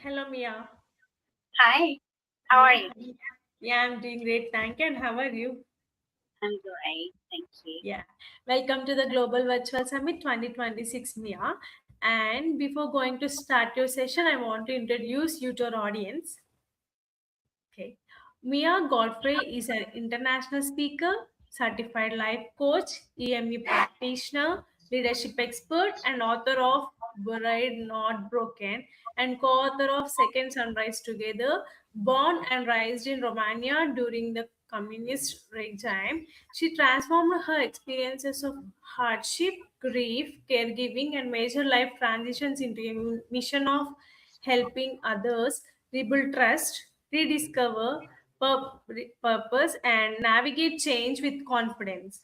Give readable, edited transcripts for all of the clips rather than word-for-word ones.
Hello, Mia. Hi, how are Yeah, you? yeah, I'm doing great. Thank you. And how are you? I'm great, thank you. Yeah, welcome to the Global Virtual Summit 2026, Mia. And before going to start your session, I want to introduce you to our audience. Okay. Mia Godfrey is an international speaker, certified life coach, EME practitioner, leadership expert, and author of Buried Not Broken, and co-author of Second Sunrise Together. Born and raised in Romania during the communist regime, she transformed her experiences of hardship, grief, caregiving, and major life transitions into a mission of helping others rebuild trust, rediscover purpose, and navigate change with confidence.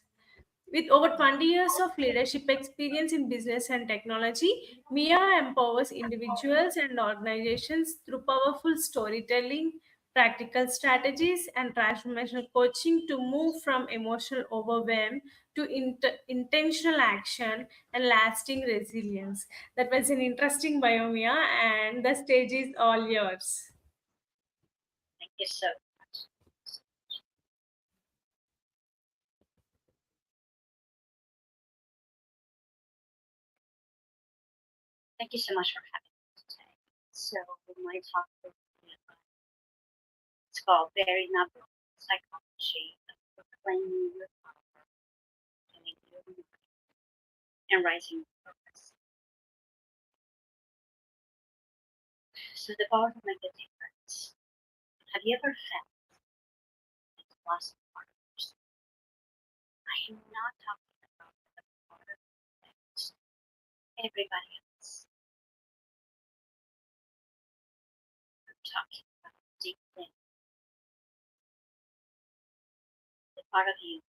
With over 20 years of leadership experience in business and technology, Mia empowers individuals and organizations through powerful storytelling, practical strategies, and transformational coaching to move from emotional overwhelm to intentional action and lasting resilience. That was an interesting bio, Mia, and the stage is all yours. Thank you so much. Thank you so much for having me today. So, my talk will be about it's called Very Number Psychology of Reclaiming Your Power, Healing Your Mind, and Rising Your Purpose. So, the power to make a difference. Have you ever felt that you lost part of yourself? I am not talking about the part of that everybody else. I'm talking about deep within, the part of you,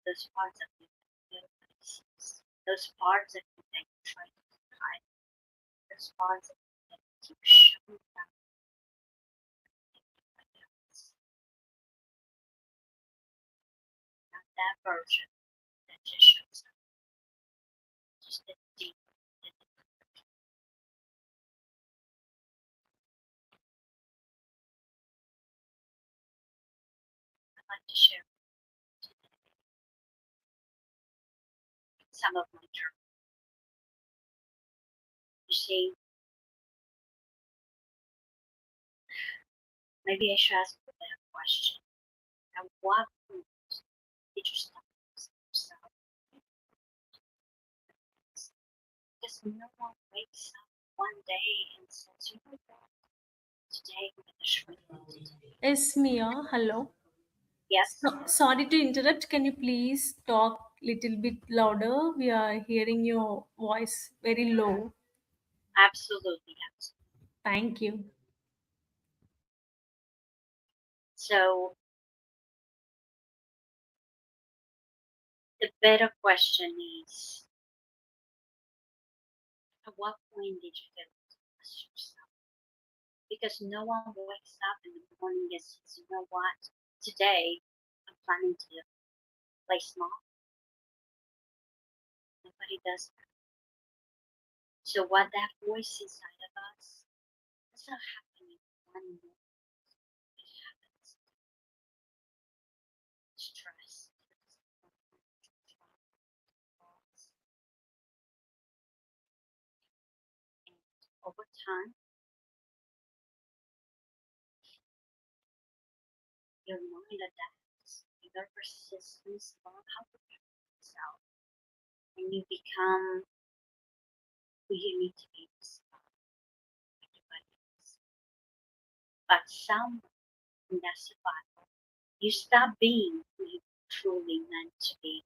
those parts of you that nobody sees, those parts of you that you try to hide, those parts of you that keep showing up in everybody else. Not that version that just shows up, just the deep, the deeper version. I'd like to share today some of my journey. You see, maybe I should ask a better question. At what point did you stop losing yourself? Because no one wakes up one day and says, you know what, today I'm going to shrink it. Yes, Mia. Hello. Yes, Sorry to interrupt. Can you please talk little bit louder? We are hearing your voice very low. absolutely, absolutely. Thank you. So the better question is, at what point did you feel to trust yourself? Because no one wakes up in the morning and says, you know what, today I'm planning to play small. Nobody does that. So what that voice inside of us, it's not happening one moment. It happens stress, disappointment, trauma, loss, and over time, your mind adapts. Your persistence learn how to protect itself, and you become who you need to be despite everybody else. But some in that survival, you stop being who you truly meant to be.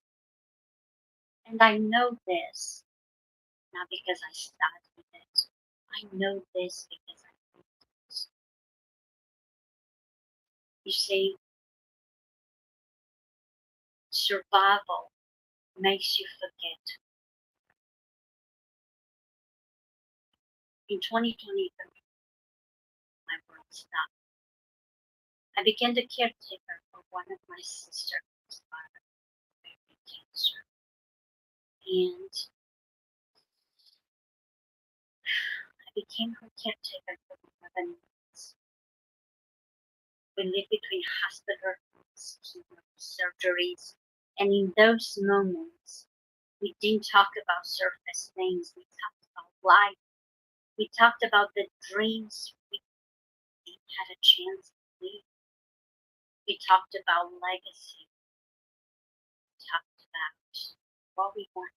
And I know this not because I studied it. I know this because I lived it. You see, survival makes you forget. In 2023, my world stopped. I became the caretaker for one of my sisters who survived ovarian cancer. And I became her caretaker for 11 months. We lived between hospital rooms, chemo surgeries, and in those moments, we didn't talk about surface things. We talked about life. We talked about the dreams we had a chance to live. We talked about legacy. We talked about what we wanted.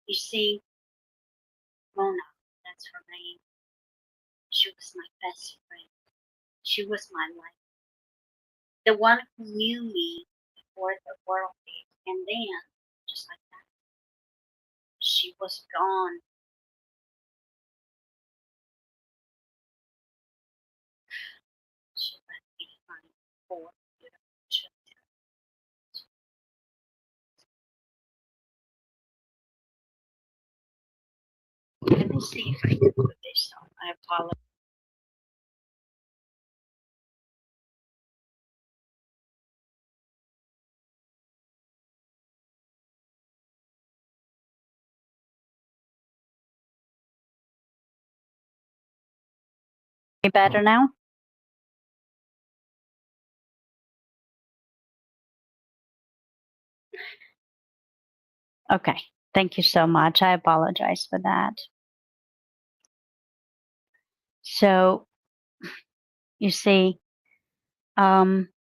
You see, Mona, that's her name. She was my best friend. She was my life. The one who knew me before the world did. And then, just like that, she was gone. She left behind 4 beautiful children. Let me see if I can put this on. I apologize. Any better now? Okay. Thank you so much. I apologize for that. So, you see,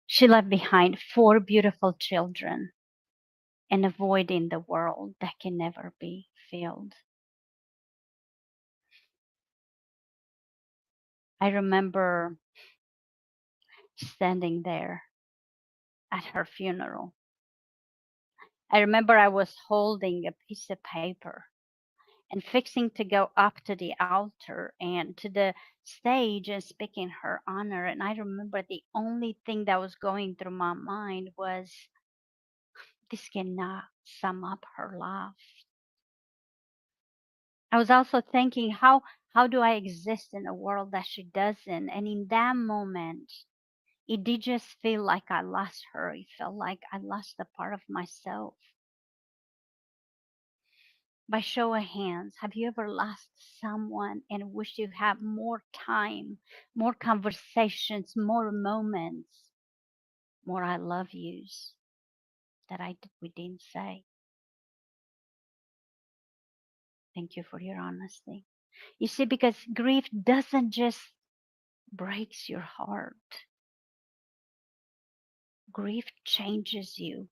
she left behind 4 beautiful children and a void in the world that can never be filled. I remember standing there at her funeral. I remember I was holding a piece of paper and fixing to go up to the altar and to the stage and speak in her honor. And I remember the only thing that was going through my mind was, this cannot sum up her life. I was also thinking, how do I exist in a world that she doesn't? And in that moment, it did just feel like I lost her. It felt like I lost a part of myself. By show of hands, have you ever lost someone and wish you had more time, more conversations, more moments, more I love yous that we didn't say? Thank you for your honesty. You see, because grief doesn't just breaks your heart. Grief changes you.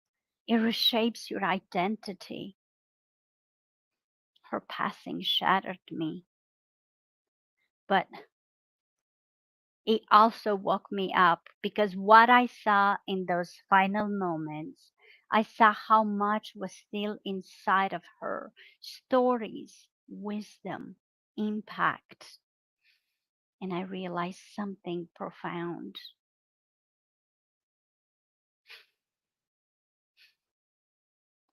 It reshapes your identity. Her passing shattered me, but it also woke me up because what I saw in those final moments, I saw how much was still inside of her: stories, wisdom, impact. And I realized something profound.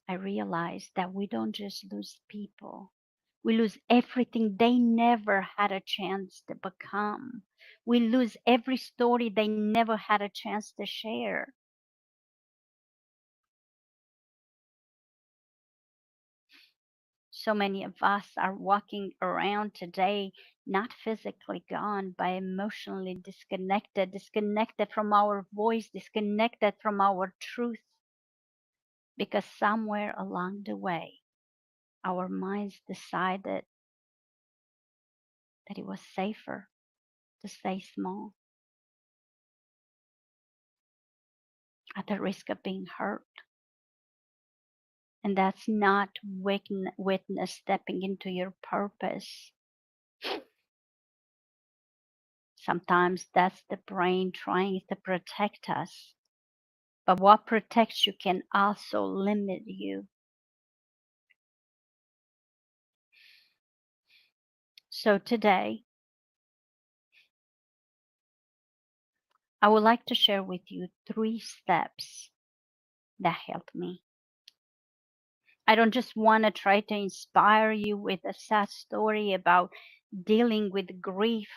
I realized that we don't just lose people, we lose everything they never had a chance to become. We lose every story they never had a chance to share. So many of us are walking around today not physically gone, but emotionally disconnected, disconnected from our voice, disconnected from our truth, because somewhere along the way, our minds decided that it was safer to stay small at the risk of being hurt. And that's not witness stepping into your purpose. Sometimes that's the brain trying to protect us. But what protects you can also limit you. So today, I would like to share with you 3 steps that helped me. I don't just want to try to inspire you with a sad story about dealing with grief.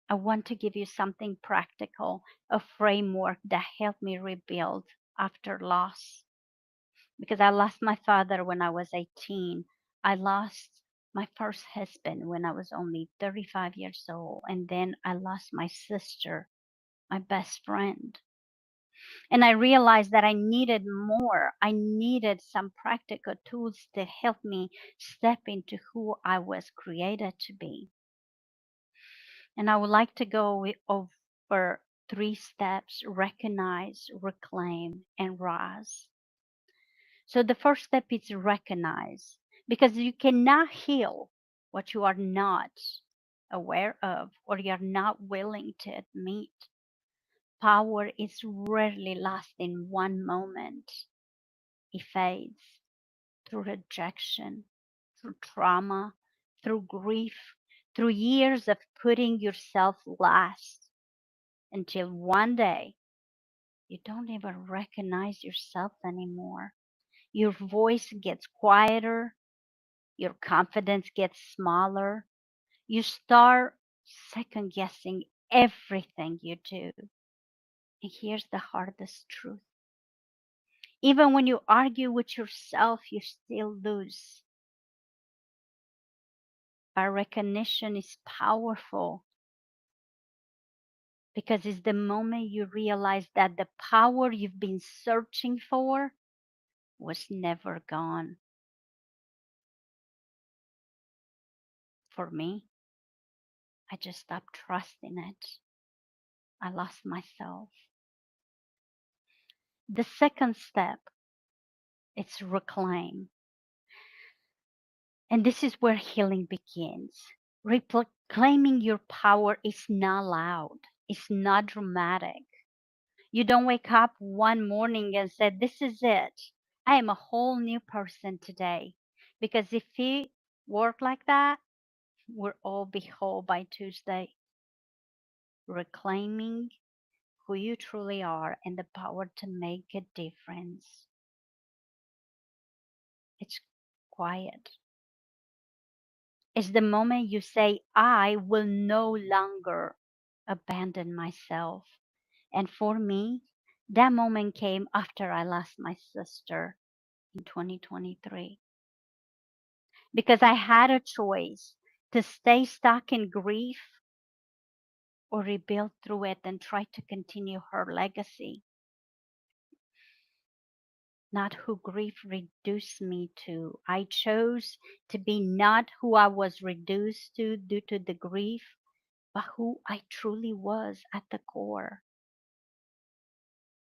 I want to give you something practical, a framework that helped me rebuild after loss. because I lost my father when I was 18. I lost my first husband when I was only 35 years old. And then I lost my sister, my best friend. And I realized that I needed more. I needed some practical tools to help me step into who I was created to be. And I would like to go over 3 steps: recognize, reclaim, and rise. So the first step is recognize, because you cannot heal what you are not aware of or you're not willing to admit. Power is rarely lost in one moment. It fades through rejection, through trauma, through grief, through years of putting yourself last, until one day you don't even recognize yourself anymore. Your voice gets quieter, your confidence gets smaller. You start second guessing everything you do. And here's the hardest truth: even when you argue with yourself, you still lose. But recognition is powerful, because it's the moment you realize that the power you've been searching for was never gone. For me, I just stopped trusting it. I lost myself. The second step is reclaim. And this is where healing begins. Reclaiming your power is not loud, it's not dramatic. You don't wake up one morning and say, "This is it. I am a whole new person today." Because if it worked like that, we'll all be whole by Tuesday. Reclaiming who you truly are and the power to make a difference. It's quiet. It's the moment you say, "I will no longer abandon myself." And for me, that moment came after I lost my sister in 2023, because I had a choice to stay stuck in grief or rebuild through it and try to continue her legacy. Not who grief reduced me to. I chose to be not who I was reduced to due to the grief, but who I truly was at the core.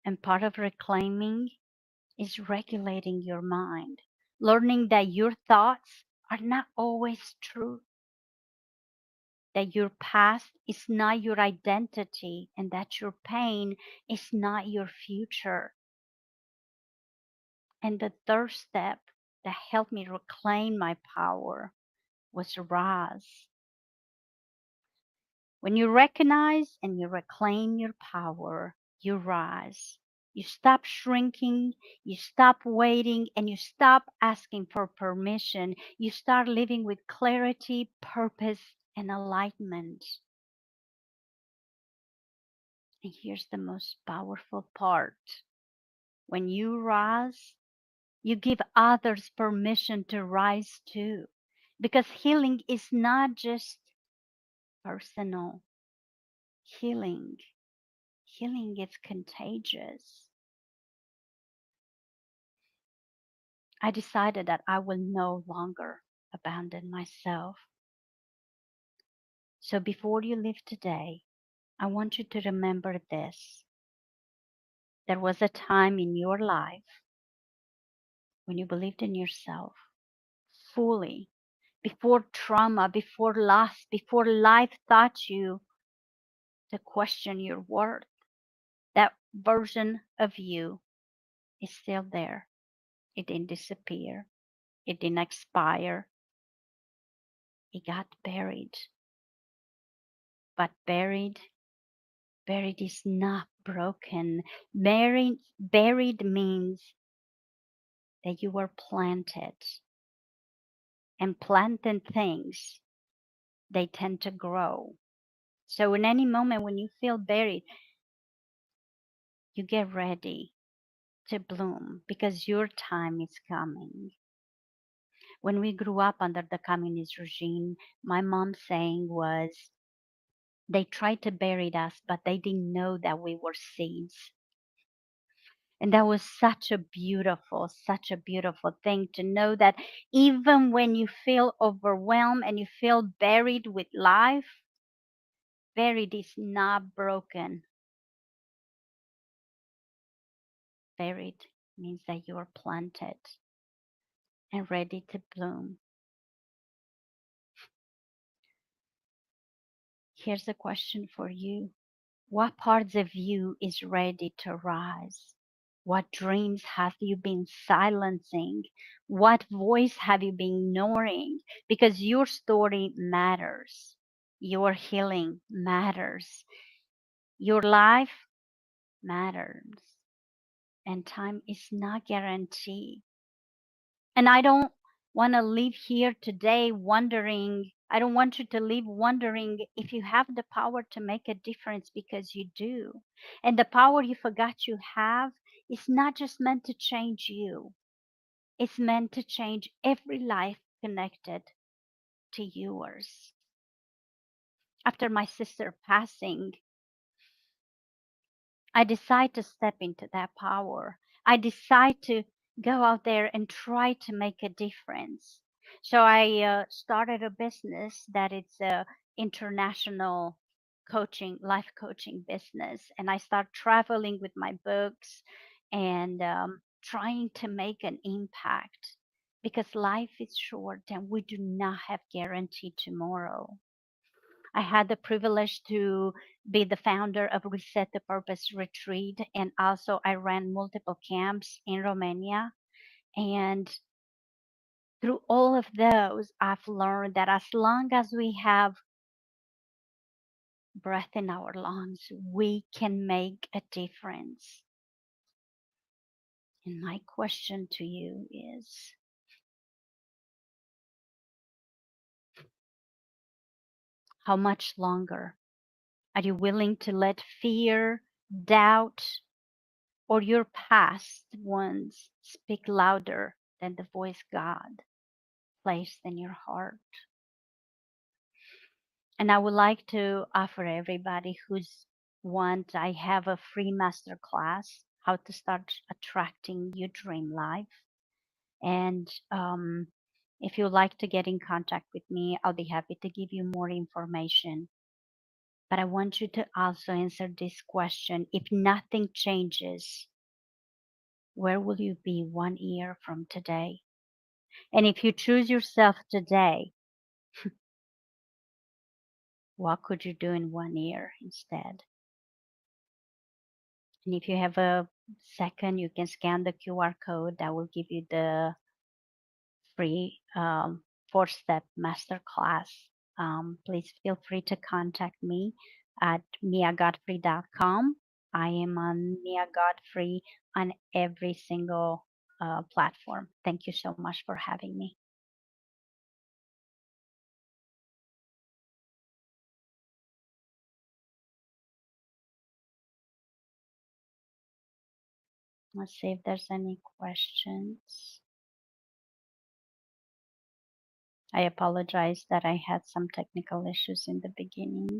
And part of reclaiming is regulating your mind, learning that your thoughts are not always true, that your past is not your identity, and that your pain is not your future. And the third step that helped me reclaim my power was rise. When you recognize and you reclaim your power, you rise. You stop shrinking, you stop waiting, and you stop asking for permission. You start living with clarity, purpose, and alignment. And here's the most powerful part: when you rise, you give others permission to rise too. Because healing is not just personal, healing healing is contagious. I decided that I will no longer abandon myself. So before you leave today, I want you to remember this. There was a time in your life when you believed in yourself fully, before trauma, before loss, before life taught you to question your worth. That version of you is still there. It didn't disappear. It didn't expire. It got buried. But buried is not broken. Buried means that you were planted. And planted things, they tend to grow. So in any moment when you feel buried, you get ready. to bloom because your time is coming. When we grew up under the communist regime, my mom's saying was they tried to bury us, but they didn't know that we were seeds. And that was such a beautiful thing to know that even when you feel overwhelmed and you feel buried with life, buried is not broken. Buried means that you are planted and ready to bloom. Here's a question for you. What parts of you is ready to rise? What dreams have you been silencing? What voice have you been ignoring? Because your story matters. Your healing matters. Your life matters. And time is not guaranteed. And I don't want to leave here today wondering, I don't want you to leave wondering if you have the power to make a difference because you do. And the power you forgot you have is not just meant to change you, it's meant to change every life connected to yours. After my sister passing, I decide to step into that power. I decide to go out there and try to make a difference. So I started a business that it's a international coaching, life coaching business, and I start traveling with my books and trying to make an impact because life is short and we do not have guaranteed tomorrow. I had the privilege to be the founder of Reset the Purpose Retreat, and also I ran multiple camps in Romania. And through all of those, I've learned that as long as we have breath in our lungs, we can make a difference. And my question to you is, how much longer are you willing to let fear, doubt, or your past ones speak louder than the voice God placed in your heart? And I would like to offer everybody who's want, I have a free master class, how to start attracting your dream life. And if you'd like to get in contact with me, I'll be happy to give you more information. But I want you to also answer this question. If nothing changes, where will you be 1 year from today? And if you choose yourself today, what could you do in 1 year instead? And if you have a second, you can scan the QR code that will give you the free 4-step masterclass. Please feel free to contact me at miagodfrey.com. I am on Mia Godfrey on every single platform. Thank you so much for having me. Let's see if there's any questions. I apologize that I had some technical issues in the beginning.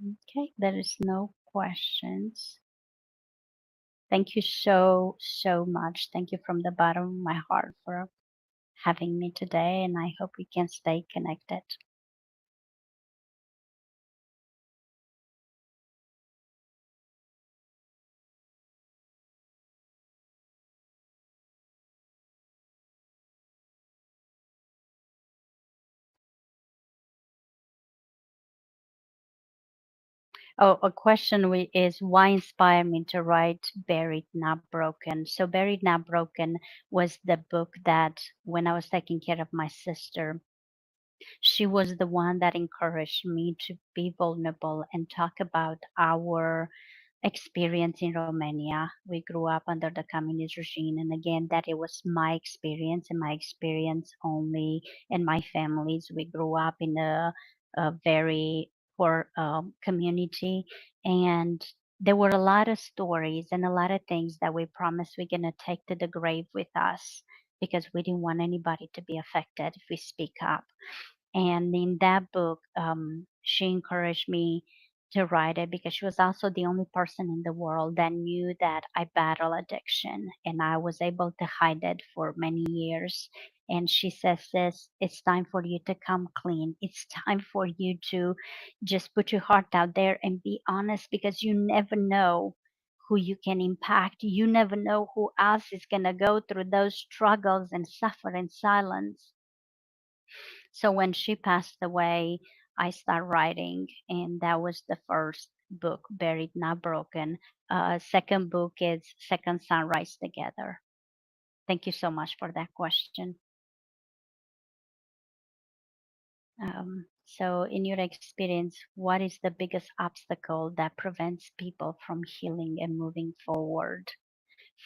Okay, there is no questions. Thank you so, so much. Thank you from the bottom of my heart for having me today, and I hope we can stay connected. Oh, a question is why inspire me to write Buried Not Broken? So Buried Not Broken was the book that when I was taking care of my sister, she was the one that encouraged me to be vulnerable and talk about our experience in Romania. We grew up under the communist regime, and again, that it was my experience and my experience only, and my family's. We grew up in a very poor community, and there were a lot of stories and a lot of things that we promised we're gonna take to the grave with us because we didn't want anybody to be affected if we speak up. And in that book, she encouraged me to write it because she was also the only person in the world that knew that I battle addiction and I was able to hide it for many years. And she says this, it's time for you to come clean. It's time for you to just put your heart out there and be honest because you never know who you can impact. You never know who else is going to go through those struggles and suffer in silence. So when she passed away, I started writing, and that was the first book, Buried Not Broken. Second book is Second Sunrise Together. Thank you so much for that question. So, in your experience, what is the biggest obstacle that prevents people from healing and moving forward?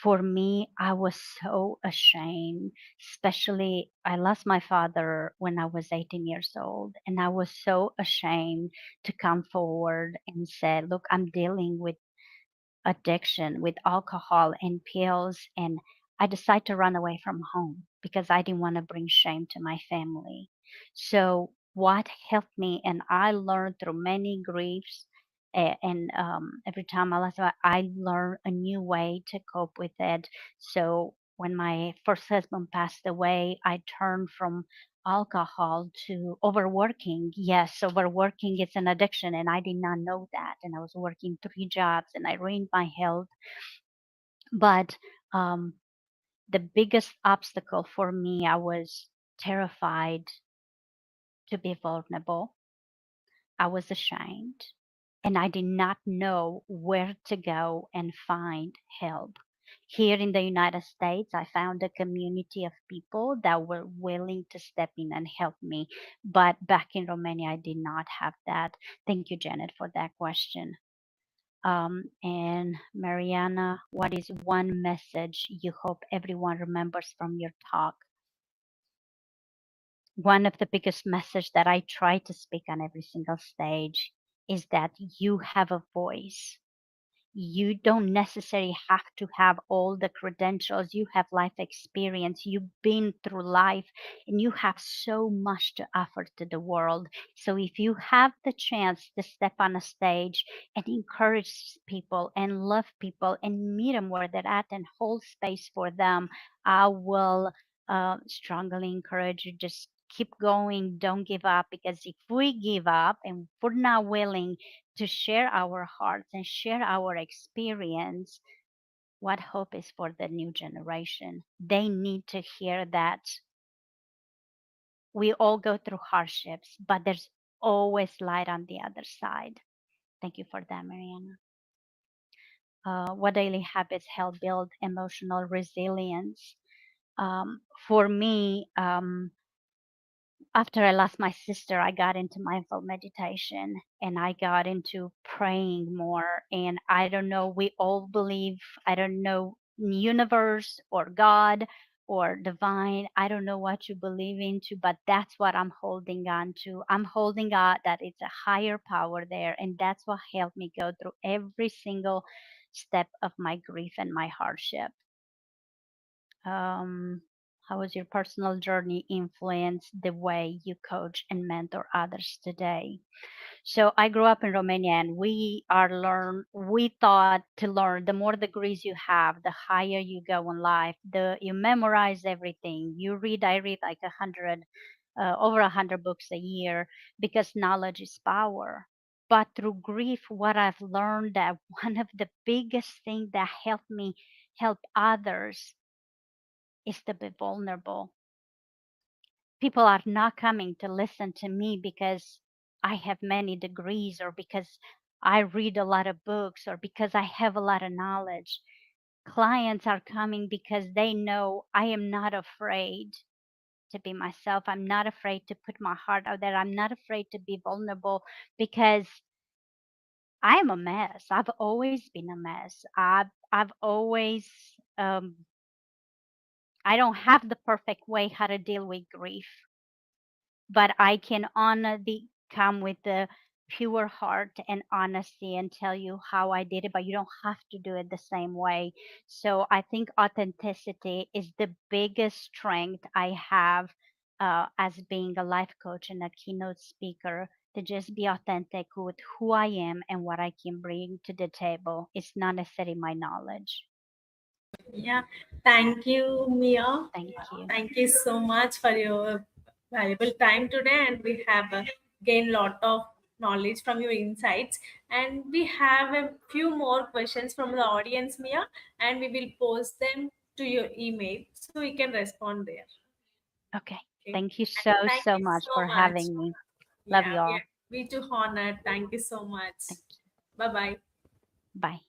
For me, I was so ashamed, especially I lost my father when I was 18 years old. And I was so ashamed to come forward and say, look, I'm dealing with addiction with alcohol and pills. And I decided to run away from home because I didn't want to bring shame to my family. So what helped me, and I learned through many griefs, and every time I learned a new way to cope with it. So when my first husband passed away, I turned from alcohol to overworking. Yes, overworking is an addiction, and I did not know that. And I was working three jobs, and I ruined my health. But um, the biggest obstacle for me, I was terrified to be vulnerable. I was ashamed, and I did not know where to go and find help. Here in the United States, I found a community of people that were willing to step in and help me. But back in Romania, I did not have that. Thank you, Janet, for that question. And Mariana, what is one message you hope everyone remembers from your talk? One of the biggest message that I try to speak on every single stage is that you have a voice. You don't necessarily have to have all the credentials. You have life experience. You've been through life and you have so much to offer to the world. So if you have the chance to step on a stage and encourage people and love people and meet them where they're at and hold space for them, I will strongly encourage you just keep going, don't give up, because if we give up and we're not willing to share our hearts and share our experience, what hope is for the new generation? They need to hear that we all go through hardships, but there's always light on the other side. Thank you for that, Mariana. What daily habits help build emotional resilience? For me, after I lost my sister, I got into mindful meditation and I got into praying more. And I don't know, we all believe, I don't know, universe or God or divine. I don't know what you believe into, but that's what I'm holding on to. I'm holding on that it's a higher power there. And that's what helped me go through every single step of my grief and my hardship. Um, how has your personal journey influenced the way you coach and mentor others today? So I grew up in Romania and we thought to learn, the more degrees you have, the higher you go in life. You memorize everything. I read like 100, over 100 books a year because knowledge is power. But through grief, what I've learned that one of the biggest things that helped me help others is to be vulnerable. People are not coming to listen to me because I have many degrees or because I read a lot of books or because I have a lot of knowledge. Clients are coming because they know I am not afraid to be myself. I'm not afraid to put my heart out there. I'm not afraid to be vulnerable because I'm a mess. I've always been a mess. I've always I don't have the perfect way how to deal with grief, but I can honestly come with the pure heart and honesty and tell you how I did it, but you don't have to do it the same way. So I think authenticity is the biggest strength I have as being a life coach and a keynote speaker, to just be authentic with who I am and what I can bring to the table. It's not necessarily my knowledge. Yeah, thank you, Mia. Thank you. Thank you so much for your valuable time today, and we have gained lot of knowledge from your insights. And we have a few more questions from the audience, Mia, and we will post them to your email so we can respond there. Okay. Okay. Thank you And so, thank so you much so for much. having me. Love Yeah, you all. we too honored. Thank you so much. Thank Bye bye. you. Bye.